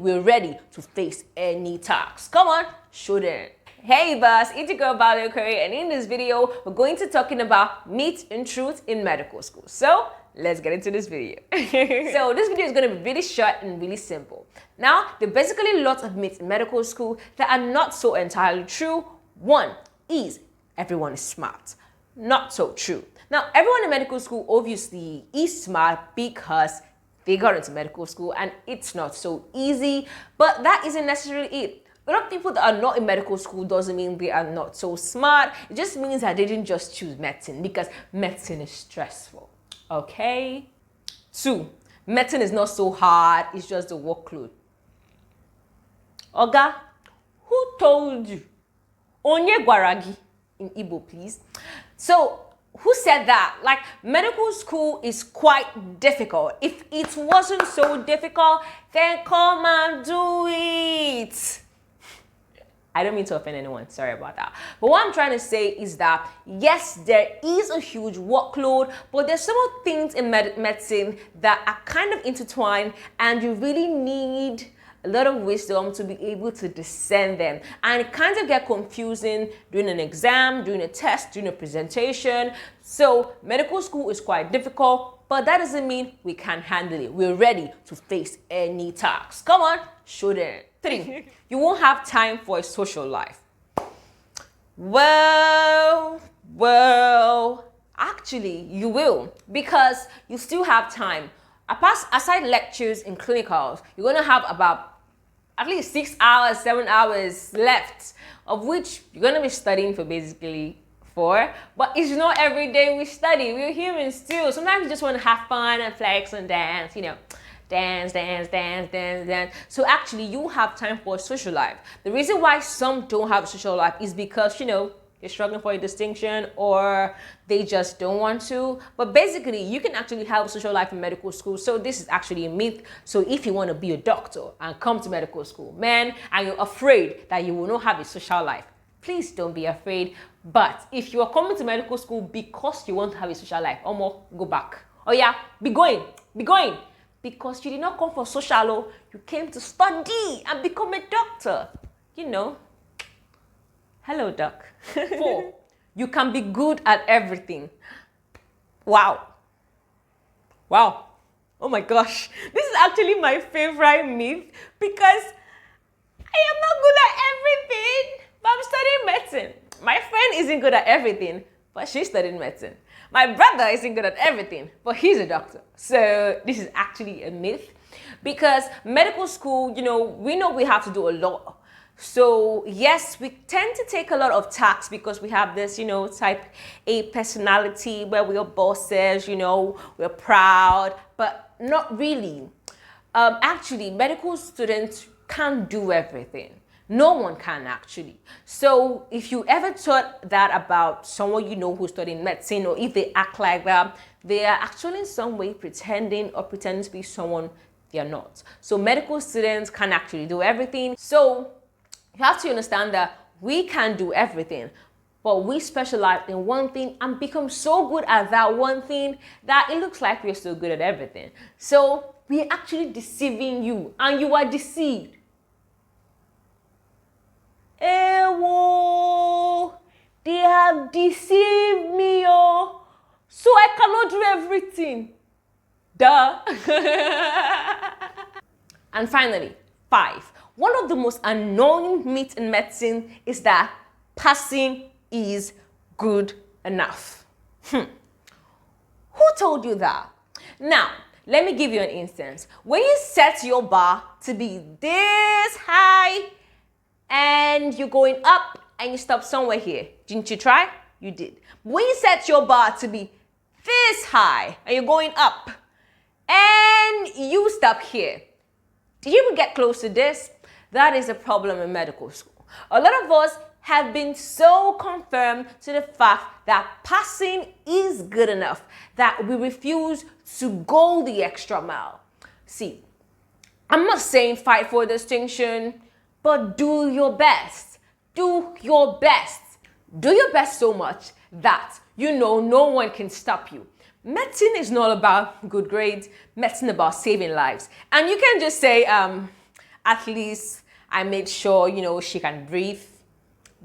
we're ready to face any task. Come on, show them. Hey boss, it's your girl Valerie Curry, and in this video, we're going to talking about myths and truths in medical school. So let's get into this video. So this video is going to be really short and really simple. Now, there are basically lots of myths in medical school that are not so entirely true. One is everyone is smart. Not so true. Now, everyone in medical school obviously is smart because they got into medical school and it's not so easy, but that isn't necessarily it. A lot of people that are not in medical school doesn't mean they are not so smart. It just means that they didn't just choose medicine because medicine is stressful. Okay? 2, medicine is not so hard, it's just the workload. Oga, who told you? Onye gwaragi in Igbo, please. So, who said that? Like, medical school is quite difficult. If it wasn't so difficult, then come and do it. I don't mean to offend anyone, sorry about that. But what I'm trying to say is that, yes, there is a huge workload, but there's several things in medicine that are kind of intertwined, and you really need a lot of wisdom to be able to discern them. And it kind of get confusing during an exam, during a test, during a presentation. So medical school is quite difficult, but that doesn't mean we can't handle it. We're ready to face any task. Come on, show them. 3, you won't have time for a social life. Well, actually you will, because you still have time. Aside lectures and clinicals, you're gonna have about at least 6 hours, 7 hours left, of which you're gonna be studying for basically 4. But it's not every day we study. We're humans too. Sometimes we just want to have fun and flex and dance, you know. Dance. So actually, you have time for a social life. The reason why some don't have a social life is because, you know, they're struggling for a distinction or they just don't want to. But basically, you can actually have a social life in medical school. So this is actually a myth. So if you want to be a doctor and come to medical school, man, and you're afraid that you will not have a social life, please don't be afraid. But if you are coming to medical school because you want to have a social life, go back. Oh yeah, be going. Because you did not come for social, you came to study and become a doctor. You know. Hello, doc. 4, you can be good at everything. Wow. Oh my gosh. This is actually my favorite myth because I am not good at everything, but I'm studying medicine. My friend isn't good at everything, but she's studying medicine. My brother isn't good at everything, but he's a doctor. So this is actually a myth because medical school, you know we have to do a lot. So yes, we tend to take a lot of tasks because we have this, you know, type A personality where we are bosses, you know, we're proud, but not really. Actually, medical students can't do everything. No one can actually. So if you ever thought that about someone you know who's studying medicine, or if they act like that, they are actually in some way pretending to be someone they are not. So medical students can actually do everything. So you have to understand that we can do everything, but we specialize in one thing and become so good at that one thing that it looks like we're so good at everything. So we're actually deceiving you, and you are deceived. Ewo, they have deceived me, oh, so I cannot do everything. Duh. And finally, 5. One of the most annoying myths in medicine is that passing is good enough. Who told you that? Now, let me give you an instance. When you set your bar to be this high, and you're going up and you stop somewhere here. Didn't you try? You did. When you set your bar to be this high and you're going up and you stop here, did you even get close to this? That is a problem in medical school. A lot of us have been so confirmed to the fact that passing is good enough that we refuse to go the extra mile. See, I'm not saying fight for distinction, but do your best. Do your best. Do your best so much that you know no one can stop you. Medicine is not about good grades. Medicine is about saving lives. And you can just say, at least I made sure, she can breathe,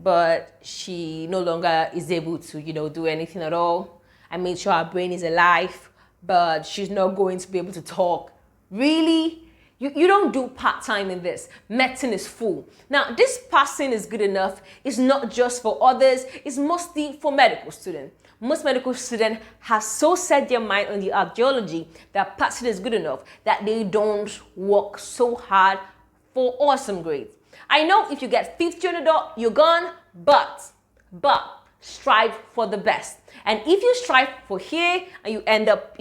but she no longer is able to, do anything at all. I made sure her brain is alive, but she's not going to be able to talk. Really? You don't do part-time in this. Medicine is full. Now, this passing is good enough. It's not just for others. It's mostly for medical students. Most medical students have so set their mind on the ideology that passing is good enough that they don't work so hard for awesome grades. I know if you get 50 on the dot, you're gone, but strive for the best. And if you strive for here and you end up,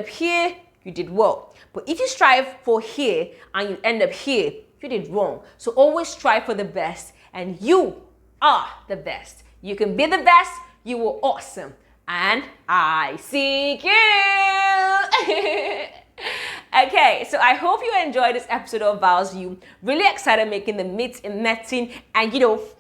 here, you did well. But if you strive for here and you end up here, you did wrong. So always strive for the best, and you are the best. You can be the best. You were awesome. And I see you. Okay, so I hope you enjoyed this episode of Val's You. Really excited making the myths in medicine and,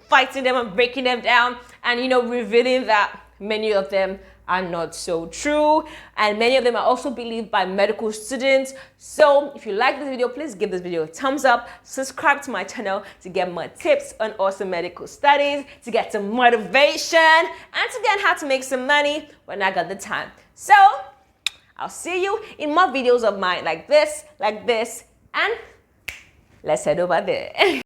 fighting them and breaking them down and, revealing that many of them are not so true, and many of them are also believed by medical students. So if you like this video, please give this video a thumbs up, subscribe to my channel to get more tips on awesome medical studies, to get some motivation, and to learn how to make some money when I got the time. So I'll see you in more videos of mine like this, and let's head over there.